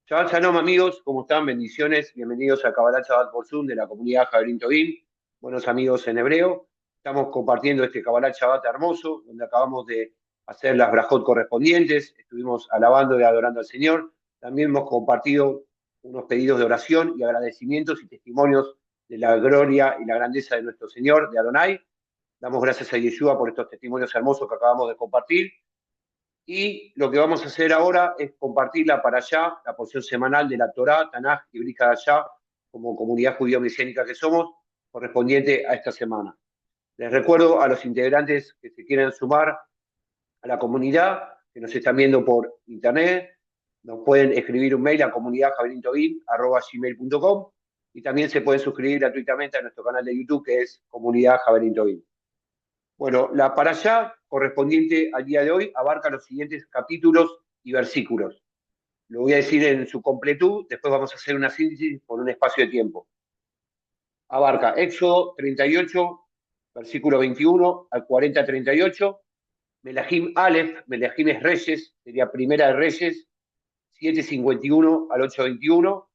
Shabbat Shalom, amigos, ¿cómo están? Bendiciones, bienvenidos a Kabbalah Shabbat por Zoom de la comunidad Javerín Tobin. Buenos amigos en hebreo, estamos compartiendo este Kabbalah Shabbat hermoso, donde acabamos de hacer las brajot correspondientes, estuvimos alabando y adorando al Señor. También hemos compartido unos pedidos de oración y agradecimientos y testimonios de la gloria y la grandeza de nuestro Señor, de Adonai. Damos gracias a Yeshua por estos testimonios hermosos que acabamos de compartir. Y lo que vamos a hacer ahora es compartirla para allá, la porción semanal de la Torá, Tanaj y Brit Hadashah, como comunidad judío-mesiánica que somos, correspondiente a esta semana. Les recuerdo a los integrantes que se quieran sumar a la comunidad, que nos están viendo por internet, nos pueden escribir un mail a comunidadjavelintobin@gmail.com y también se pueden suscribir gratuitamente a nuestro canal de YouTube, que es Comunidad Javelin Tobin. Bueno, la parashá correspondiente al día de hoy abarca los siguientes capítulos y versículos. Lo voy a decir en su completud, después vamos a hacer una síntesis por un espacio de tiempo. Abarca Éxodo 38, versículo 21 al 40-38, Melahim Aleph, Melahim es Reyes, sería Primera de Reyes, 7:51 al 8:21,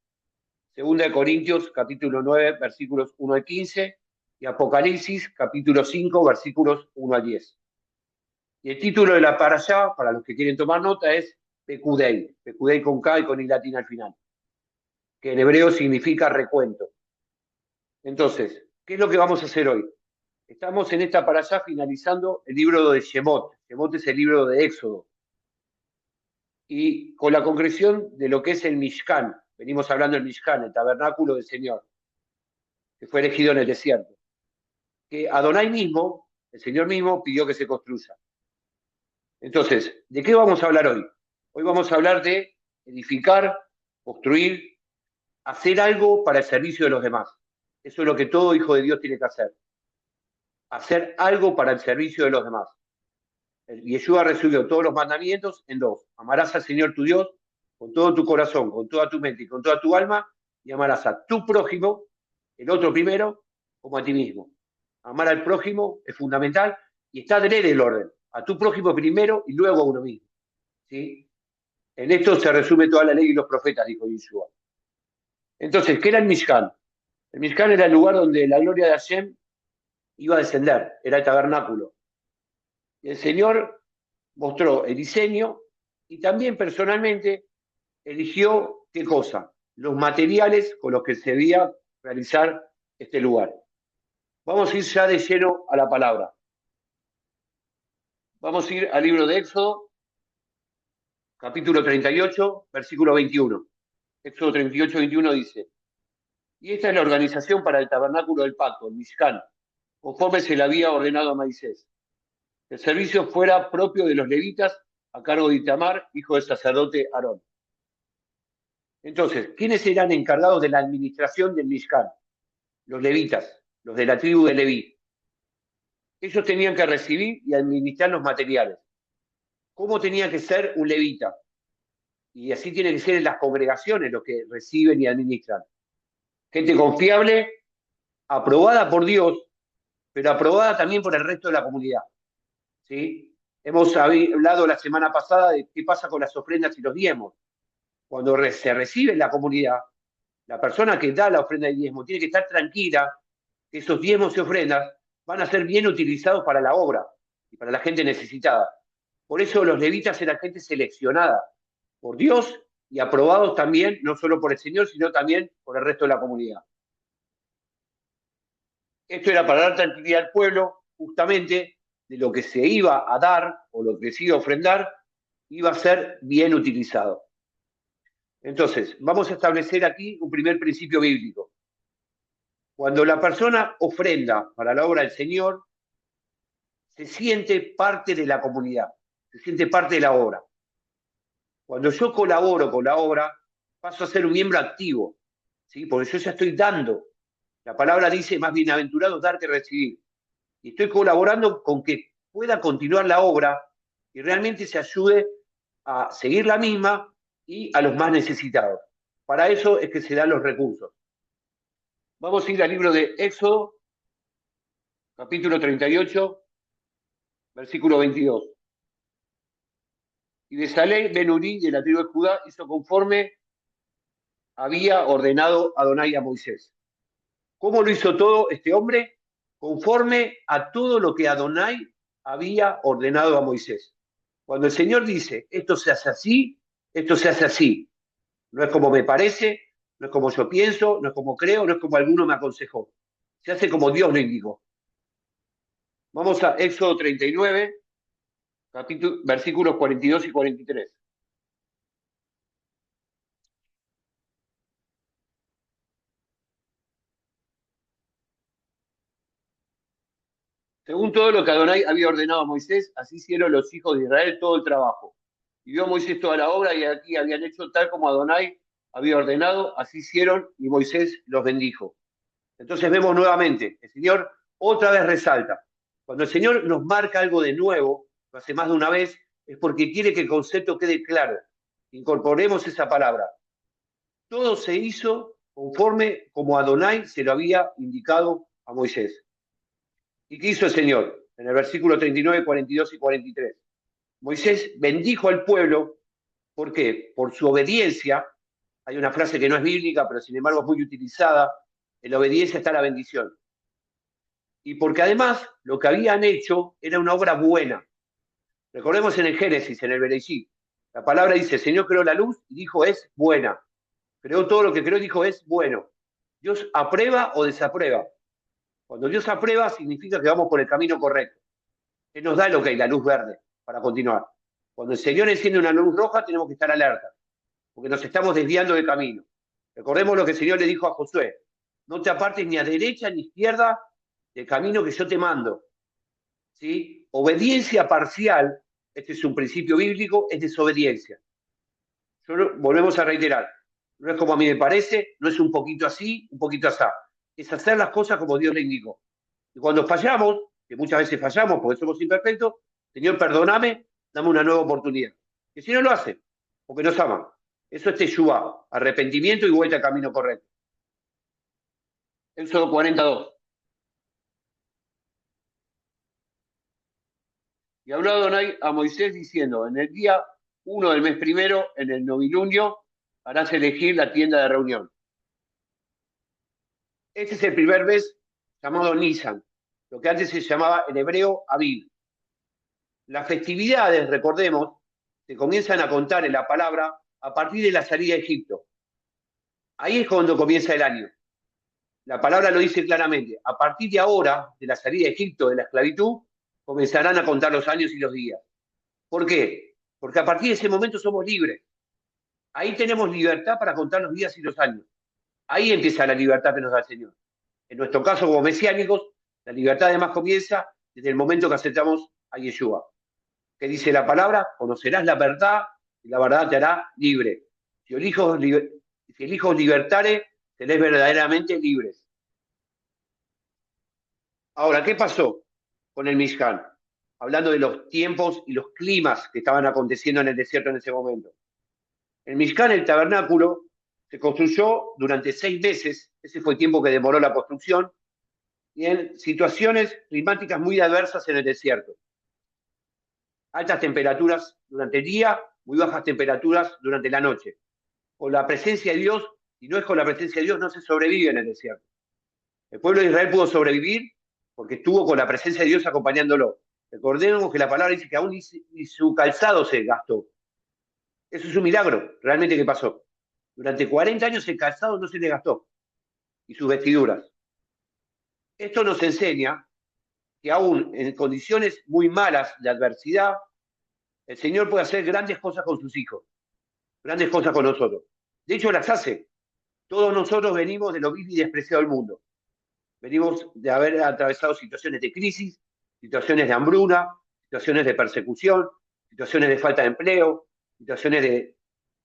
Segunda de Corintios, capítulo 9, versículos 1 al 15, y Apocalipsis, capítulo 5, versículos 1 al 10. Y el título de la parashá, para los que quieren tomar nota, es Pekudei, Pekudei con K y con I latina al final, que en hebreo significa recuento. Entonces, ¿qué es lo que vamos a hacer hoy? Estamos en esta parashá finalizando el libro de Shemot. Shemot es el libro de Éxodo. Y con la concreción de lo que es el Mishkan, venimos hablando del Mishkan, el tabernáculo del Señor, que fue elegido en el desierto, que Adonai mismo, el Señor mismo, pidió que se construya. Entonces, ¿de qué vamos a hablar hoy? Hoy vamos a hablar de edificar, construir, hacer algo para el servicio de los demás. Eso es lo que todo hijo de Dios tiene que hacer. Hacer algo para el servicio de los demás. Yeshua resumió todos los mandamientos en dos. Amarás al Señor tu Dios con todo tu corazón, con toda tu mente y con toda tu alma, y amarás a tu prójimo, el otro primero, como a ti mismo. Amar al prójimo es fundamental y está adrede el orden. A tu prójimo primero y luego a uno mismo. ¿Sí? En esto se resume toda la ley y los profetas, dijo Yeshua. Entonces, ¿qué era el Mishkan? El Mishkan era el lugar donde la gloria de Hashem iba a descender, era el tabernáculo. Y el Señor mostró el diseño y también personalmente eligió qué cosa, los materiales con los que se debía realizar este lugar. Vamos a ir ya de lleno a la palabra. Vamos a ir al libro de Éxodo, capítulo 38, versículo 21. Éxodo 38, 21 dice: y esta es la organización para el tabernáculo del pacto, el Mishkan, conforme se le había ordenado a Moisés. El servicio fuera propio de los levitas a cargo de Itamar, hijo del sacerdote Aarón. Entonces, ¿quiénes eran encargados de la administración del Mishkan? Los levitas, los de la tribu de Leví. Ellos tenían que recibir y administrar los materiales. ¿Cómo tenía que ser un levita? Y así tiene que ser en las congregaciones los que reciben y administran. Gente confiable, aprobada por Dios, pero aprobada también por el resto de la comunidad. ¿Sí? Hemos hablado la semana pasada de qué pasa con las ofrendas y los diezmos. Cuando se recibe en la comunidad, la persona que da la ofrenda y diezmo tiene que estar tranquila que esos diezmos y ofrendas van a ser bien utilizados para la obra y para la gente necesitada. Por eso los levitas eran gente seleccionada por Dios y aprobados también, no solo por el Señor, sino también por el resto de la comunidad. Esto era para dar tranquilidad al pueblo, justamente de lo que se iba a dar o lo que se iba a ofrendar, iba a ser bien utilizado. Entonces, vamos a establecer aquí un primer principio bíblico. Cuando la persona ofrenda para la obra del Señor, se siente parte de la comunidad, se siente parte de la obra. Cuando yo colaboro con la obra, paso a ser un miembro activo, ¿sí? Porque yo ya estoy dando. La palabra dice, más bienaventurado dar que recibir. Y estoy colaborando con que pueda continuar la obra y realmente se ayude a seguir la misma y a los más necesitados. Para eso es que se dan los recursos. Vamos a ir al libro de Éxodo, capítulo 38, versículo 22. Y Bezalel Ben Uri, de la tribu de Judá, hizo conforme había ordenado Adonai a Moisés. ¿Cómo lo hizo todo este hombre? Conforme a todo lo que Adonai había ordenado a Moisés. Cuando el Señor dice, esto se hace así, esto se hace así. No es como me parece, no es como yo pienso, no es como creo, no es como alguno me aconsejó. Se hace como Dios lo indicó. Vamos a Éxodo 39, versículos 42 y 43. Según todo lo que Adonai había ordenado a Moisés, así hicieron los hijos de Israel todo el trabajo. Y vio Moisés toda la obra y aquí habían hecho tal como Adonai había ordenado, así hicieron y Moisés los bendijo. Entonces vemos nuevamente, el Señor otra vez resalta. Cuando el Señor nos marca algo de nuevo, lo hace más de una vez, es porque quiere que el concepto quede claro. Incorporemos esa palabra. Todo se hizo conforme como Adonai se lo había indicado a Moisés. ¿Y qué hizo el Señor? En el versículo 39, 42 y 43. Moisés bendijo al pueblo. ¿Por qué? Por su obediencia. Hay una frase que no es bíblica, pero sin embargo es muy utilizada. En la obediencia está la bendición. Y porque además lo que habían hecho era una obra buena. Recordemos en el Génesis, en el Bereshit, la palabra dice, el Señor creó la luz y dijo es buena. Creó todo lo que creó y dijo es bueno. Dios aprueba o desaprueba. Cuando Dios aprueba significa que vamos por el camino correcto. Él nos da lo que hay, la luz verde, para continuar. Cuando el Señor enciende una luz roja, tenemos que estar alerta, porque nos estamos desviando del camino. Recordemos lo que el Señor le dijo a Josué: no te apartes ni a derecha ni a izquierda del camino que yo te mando. ¿Sí? Obediencia parcial, este es un principio bíblico, es desobediencia. Volvemos a reiterar, no es como a mí me parece, no es un poquito así, un poquito así. Es hacer las cosas como Dios le indicó. Y cuando fallamos, que muchas veces fallamos porque somos imperfectos, Señor, perdóname, dame una nueva oportunidad. Que si no lo hace, porque nos aman. Eso es teshuvá, arrepentimiento y vuelta al camino correcto. Éxodo 42. Y habló Adonai a Moisés diciendo, en el día 1 del mes primero, en el novilunio, harás elegir la tienda de reunión. Este es el primer mes llamado Nisan, lo que antes se llamaba en hebreo Aviv. Las festividades, recordemos, se comienzan a contar en la palabra a partir de la salida de Egipto. Ahí es cuando comienza el año. La palabra lo dice claramente. A partir de ahora, de la salida de Egipto, de la esclavitud, comenzarán a contar los años y los días. ¿Por qué? Porque a partir de ese momento somos libres. Ahí tenemos libertad para contar los días y los años. Ahí empieza la libertad que nos da el Señor. En nuestro caso, como mesiánicos, la libertad además comienza desde el momento que aceptamos a Yeshua. ¿Qué dice la palabra? Conocerás la verdad y la verdad te hará libre. Si el Hijo os libertare, seréis verdaderamente libres. Ahora, ¿qué pasó con el Mishkan? Hablando de los tiempos y los climas que estaban aconteciendo en el desierto en ese momento. El Mishkan, el tabernáculo, se construyó durante 6 meses, ese fue el tiempo que demoró la construcción, y en situaciones climáticas muy adversas en el desierto. Altas temperaturas durante el día, muy bajas temperaturas durante la noche. Con la presencia de Dios, si no es con la presencia de Dios, no se sobrevive en el desierto. El pueblo de Israel pudo sobrevivir porque estuvo con la presencia de Dios acompañándolo. Recordemos que la palabra dice que aún ni su calzado se gastó. Eso es un milagro, realmente, que pasó. Durante 40 años el calzado no se le gastó, y sus vestiduras. Esto nos enseña que aún en condiciones muy malas de adversidad, el Señor puede hacer grandes cosas con sus hijos, grandes cosas con nosotros. De hecho, las hace. Todos nosotros venimos de lo vil y despreciado del mundo. Venimos de haber atravesado situaciones de crisis, situaciones de hambruna, situaciones de persecución, situaciones de falta de empleo, situaciones de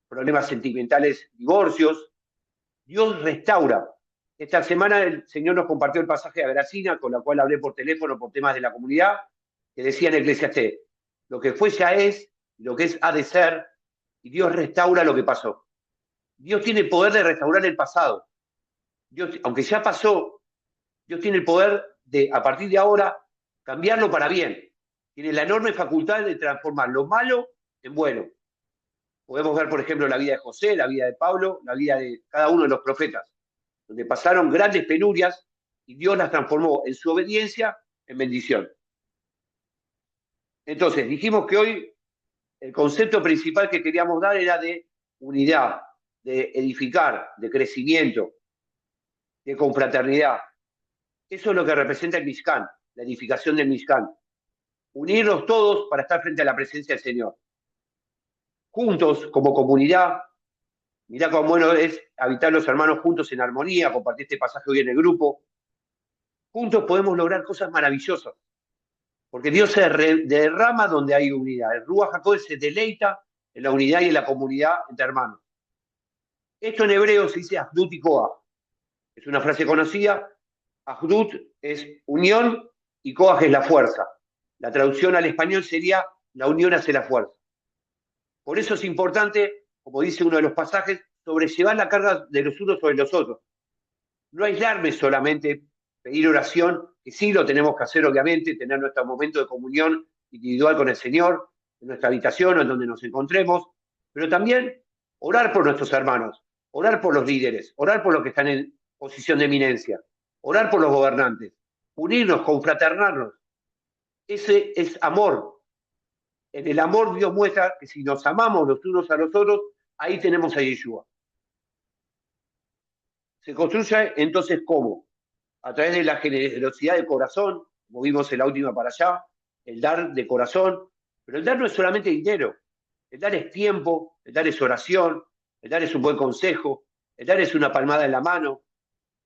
problemas sentimentales, divorcios. Dios restaura. Esta semana el Señor nos compartió el pasaje de Agracina, con la cual hablé por teléfono por temas de la comunidad, que decía en Eclesiastés, lo que fue ya es, lo que es ha de ser, y Dios restaura lo que pasó. Dios tiene el poder de restaurar el pasado. Dios, aunque ya pasó, Dios tiene el poder de, a partir de ahora, cambiarlo para bien. Tiene la enorme facultad de transformar lo malo en bueno. Podemos ver, por ejemplo, la vida de José, la vida de Pablo, la vida de cada uno de los profetas, donde pasaron grandes penurias y Dios las transformó en su obediencia en bendición. Entonces, dijimos que hoy el concepto principal que queríamos dar era de unidad, de edificar, de crecimiento, de confraternidad. Eso es lo que representa el Mishkan, la edificación del Mishkan. Unirnos todos para estar frente a la presencia del Señor. Juntos, como comunidad, mirá cuán bueno es habitar los hermanos juntos en armonía, compartir este pasaje hoy en el grupo. Juntos podemos lograr cosas maravillosas, porque Dios se derrama donde hay unidad. El Ruach HaKodesh se deleita en la unidad y en la comunidad entre hermanos. Esto en hebreo se dice Ahdut y Koach. Es una frase conocida. Ahdut es unión y Koach es la fuerza. La traducción al español sería la unión hace la fuerza. Por eso es importante, como dice uno de los pasajes, sobrellevar la carga de los unos sobre los otros. No aislarme solamente, pedir oración, que sí lo tenemos que hacer obviamente, tener nuestro momento de comunión individual con el Señor, en nuestra habitación o en donde nos encontremos, pero también orar por nuestros hermanos, orar por los líderes, orar por los que están en posición de eminencia, orar por los gobernantes, unirnos, confraternarnos. Ese es amor. En el amor Dios muestra que si nos amamos los unos a los otros, ahí tenemos a Yeshua. Se construye entonces ¿cómo? A través de la generosidad del corazón, como vimos en la última para allá, el dar de corazón, pero el dar no es solamente dinero, el dar es tiempo, el dar es oración, el dar es un buen consejo, el dar es una palmada en la mano,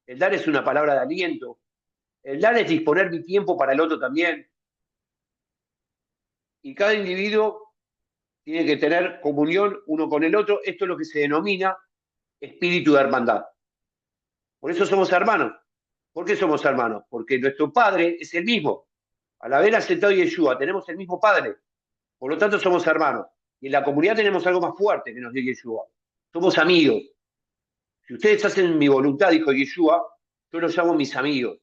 el dar es una palabra de aliento, el dar es disponer mi tiempo para el otro también. Y cada individuo tiene que tener comunión uno con el otro. Esto es lo que se denomina espíritu de hermandad. Por eso somos hermanos. ¿Por qué somos hermanos? Porque nuestro Padre es el mismo. Al haber aceptado Yeshua, tenemos el mismo Padre. Por lo tanto, somos hermanos. Y en la comunidad tenemos algo más fuerte que nos dio Yeshua. Somos amigos. Si ustedes hacen mi voluntad, dijo Yeshua, yo los llamo mis amigos.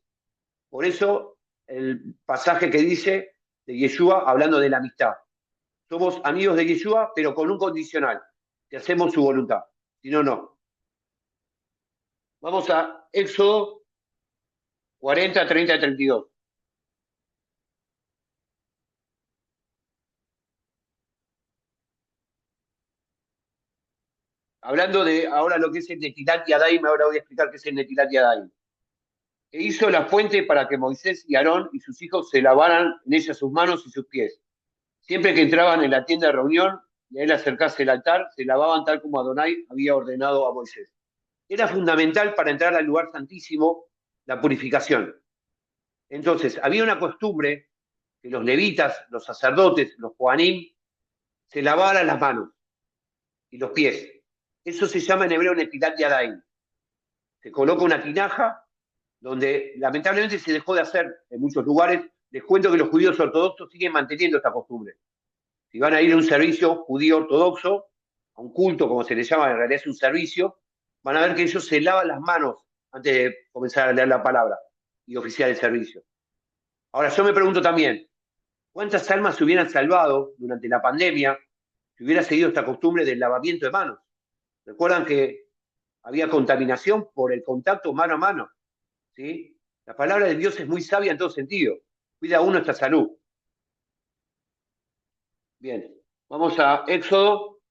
Por eso el pasaje que dice de Yeshua hablando de la amistad. Somos amigos de Yeshua, pero con un condicional, que hacemos su voluntad. Si no, no. Vamos a Éxodo 40, 30 y 32. Hablando de ahora lo que es el Netilat Yadayim, ahora voy a explicar qué es el Netilat Yadayim. E hizo la fuente para que Moisés y Aarón y sus hijos se lavaran en ella sus manos y sus pies. Siempre que entraban en la tienda de reunión y a él acercarse el altar, se lavaban tal como Adonai había ordenado a Moisés. Era fundamental para entrar al lugar santísimo la purificación. Entonces, había una costumbre que los levitas, los sacerdotes, los Kohanim, se lavaran las manos y los pies. Eso se llama en hebreo Netilat Yadayim. Se coloca una tinaja donde lamentablemente se dejó de hacer en muchos lugares. Les cuento que los judíos ortodoxos siguen manteniendo esta costumbre. Si van a ir a un servicio judío ortodoxo, a un culto, como se le llama, en realidad es un servicio, van a ver que ellos se lavan las manos antes de comenzar a leer la palabra y oficiar el servicio. Ahora, yo me pregunto también, ¿cuántas almas se hubieran salvado durante la pandemia si hubiera seguido esta costumbre del lavamiento de manos? Recuerdan que había contaminación por el contacto mano a mano, ¿sí? La palabra de Dios es muy sabia en todo sentido. Cuida uno esta salud. Bien, vamos a Éxodo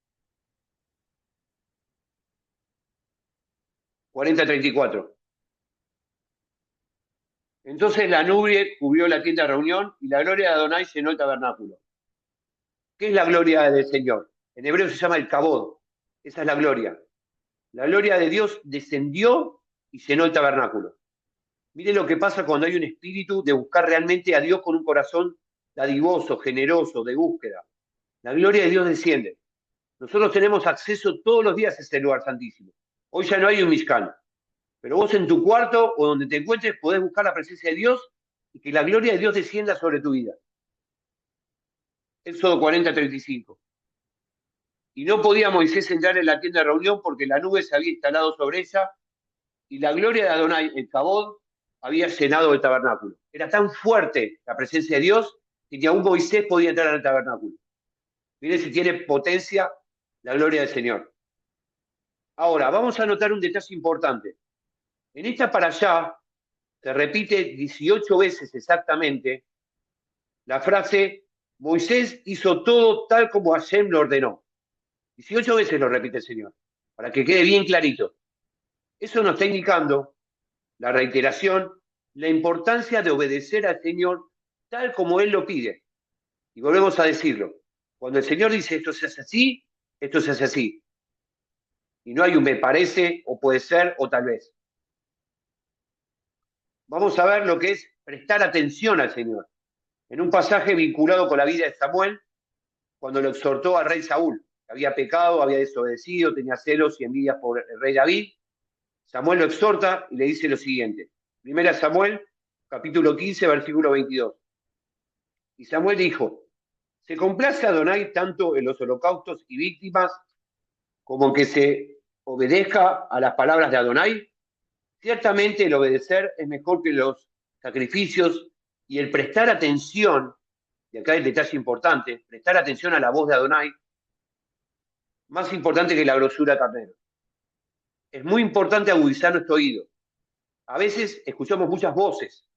40:34. Entonces la nube cubrió la tienda de reunión y la gloria de Adonai llenó el tabernáculo. ¿Qué es la gloria del Señor? En hebreo se llama el kabod. Esa es la gloria. La gloria de Dios descendió y llenó el tabernáculo. Miren lo que pasa cuando hay un espíritu de buscar realmente a Dios con un corazón dadivoso, generoso, de búsqueda. La gloria de Dios desciende. Nosotros tenemos acceso todos los días a este lugar santísimo. Hoy ya no hay un Mishkan, pero vos en tu cuarto o donde te encuentres podés buscar la presencia de Dios y que la gloria de Dios descienda sobre tu vida. Éxodo 40:35. Y no podía Moisés entrar en la tienda de reunión porque la nube se había instalado sobre ella y la gloria de Adonai, el Kabod, había llenado el tabernáculo. Era tan fuerte la presencia de Dios que ni aún Moisés podía entrar al tabernáculo. Miren si tiene potencia la gloria del Señor. Ahora, vamos a notar un detalle importante. En esta para allá se repite 18 veces exactamente la frase, Moisés hizo todo tal como Hashem lo ordenó. 18 veces lo repite el Señor, para que quede bien clarito. Eso nos está indicando la reiteración, la importancia de obedecer al Señor tal como Él lo pide. Y volvemos a decirlo. Cuando el Señor dice esto se hace así, esto se hace así. Y no hay un me parece, o puede ser, o tal vez. Vamos a ver lo que es prestar atención al Señor. En un pasaje vinculado con la vida de Samuel, cuando lo exhortó al rey Saúl, que había pecado, había desobedecido, tenía celos y envidias por el rey David, Samuel lo exhorta y le dice lo siguiente. Primera Samuel, capítulo 15, versículo 22. Y Samuel dijo, ¿se complace a Adonai tanto en los holocaustos y víctimas como en que se obedezca a las palabras de Adonai? Ciertamente el obedecer es mejor que los sacrificios y el prestar atención, y acá el detalle importante, prestar atención a la voz de Adonai, más importante que la grosura de carnero. Es muy importante agudizar nuestro oído. A veces escuchamos muchas voces,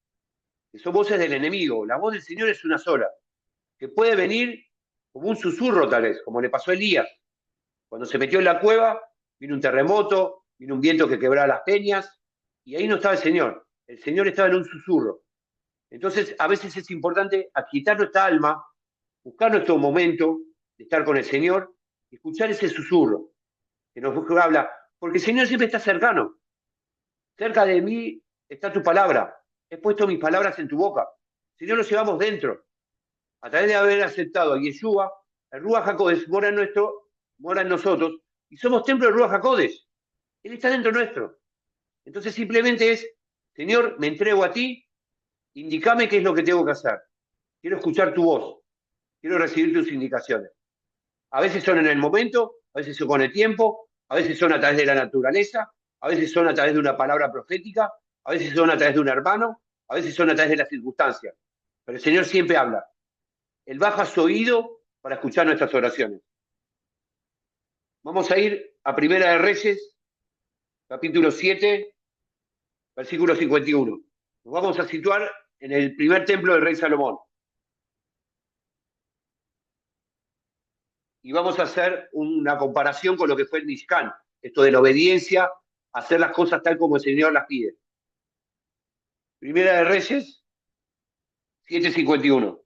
que son voces del enemigo. La voz del Señor es una sola, que puede venir como un susurro tal vez, como le pasó a Elías. Cuando se metió en la cueva, vino un terremoto, vino un viento que quebraba las peñas, y ahí no estaba el Señor. El Señor estaba en un susurro. Entonces, a veces es importante aquietar nuestra alma, buscar nuestro momento de estar con el Señor y escuchar ese susurro que nos habla, porque el Señor siempre está cercano. Cerca de mí está tu palabra. He puesto mis palabras en tu boca. Señor, lo llevamos dentro. A través de haber aceptado a Yeshua, el Ruach HaKodesh mora en nosotros, y somos templo del Ruach HaKodesh. Él está dentro nuestro. Entonces simplemente es, Señor, me entrego a ti, indícame qué es lo que tengo que hacer. Quiero escuchar tu voz, quiero recibir tus indicaciones. A veces son en el momento, a veces son con el tiempo, a veces son a través de la naturaleza, a veces son a través de una palabra profética, a veces son a través de un hermano, a veces son a través de las circunstancias. Pero el Señor siempre habla. Él baja su oído para escuchar nuestras oraciones. Vamos a ir a Primera de Reyes, capítulo 7, versículo 51. Nos vamos a situar en el primer templo del rey Salomón. Y vamos a hacer una comparación con lo que fue el Mishkan, esto de la obediencia, hacer las cosas tal como el Señor las pide. Primera de Reyes, 7:51.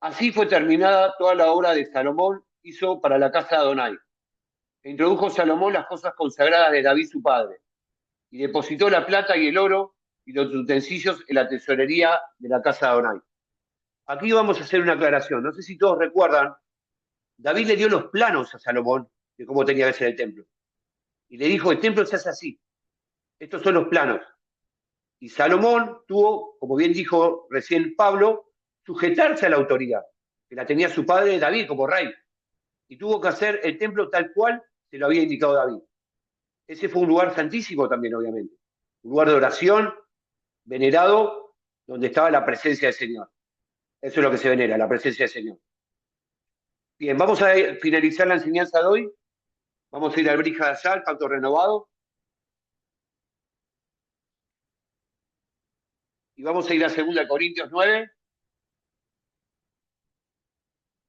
Así fue terminada toda la obra de Salomón, hizo para la casa de Adonai. E introdujo Salomón las cosas consagradas de David su padre, y depositó la plata y el oro y los utensilios en la tesorería de la casa de Adonai. Aquí vamos a hacer una aclaración. No sé si todos recuerdan, David le dio los planos a Salomón de cómo tenía que ser el templo. Y le dijo, el templo se hace así. Estos son los planos. Y Salomón tuvo, como bien dijo recién Pablo, sujetarse a la autoridad, que la tenía su padre David como rey. Y tuvo que hacer el templo tal cual se lo había indicado David. Ese fue un lugar santísimo también, obviamente. Un lugar de oración, venerado, donde estaba la presencia del Señor. Eso es lo que se venera, la presencia del Señor. Bien, vamos a finalizar la enseñanza de hoy. Vamos a ir al Brija de Azal, pacto renovado. Y vamos a ir a 2 Corintios 9,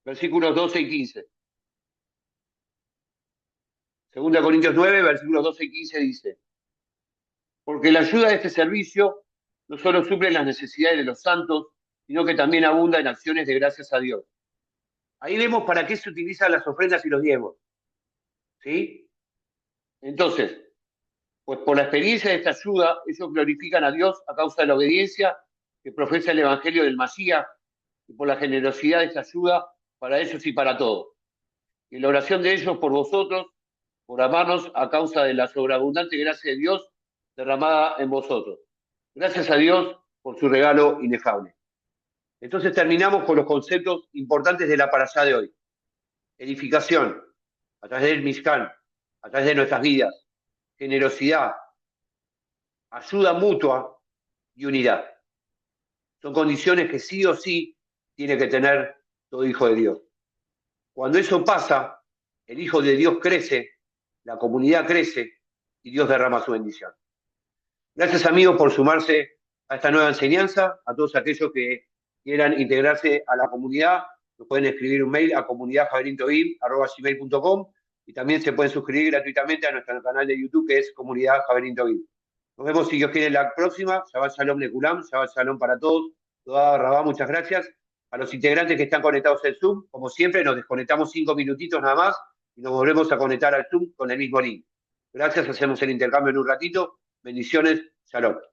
versículos 12 y 15. 2 Corintios 9, versículos 12 y 15 dice, porque la ayuda de este servicio no solo suple las necesidades de los santos, sino que también abunda en acciones de gracias a Dios. Ahí vemos para qué se utilizan las ofrendas y los diezmos. ¿Sí? Entonces, pues por la experiencia de esta ayuda, ellos glorifican a Dios a causa de la obediencia que profesa el Evangelio del Masías y por la generosidad de esta ayuda para ellos y para todos. Y la oración de ellos por vosotros, por amarnos a causa de la sobreabundante gracia de Dios derramada en vosotros. Gracias a Dios por su regalo inefable. Entonces terminamos con los conceptos importantes de la parashá de hoy. Edificación, a través del Mishkan, a través de nuestras vidas. Generosidad, ayuda mutua y unidad. Son condiciones que sí o sí tiene que tener todo hijo de Dios. Cuando eso pasa, el Hijo de Dios crece, la comunidad crece y Dios derrama su bendición. Gracias, amigos, por sumarse a esta nueva enseñanza. A todos aquellos que quieran integrarse a la comunidad, nos pueden escribir un mail a comunidadjaverintovil@gmail.com y también se pueden suscribir gratuitamente a nuestro canal de YouTube, que es Comunidad Javerintovil. Nos vemos, si Dios quiere, la próxima. Shabbat Shalom Nekulam, Shabbat Shalom para todos. Toda Rabá, muchas gracias. A los integrantes que están conectados al Zoom, como siempre, nos desconectamos 5 minutitos nada más y nos volvemos a conectar al Zoom con el mismo link. Gracias, hacemos el intercambio en un ratito. Bendiciones, Shalom.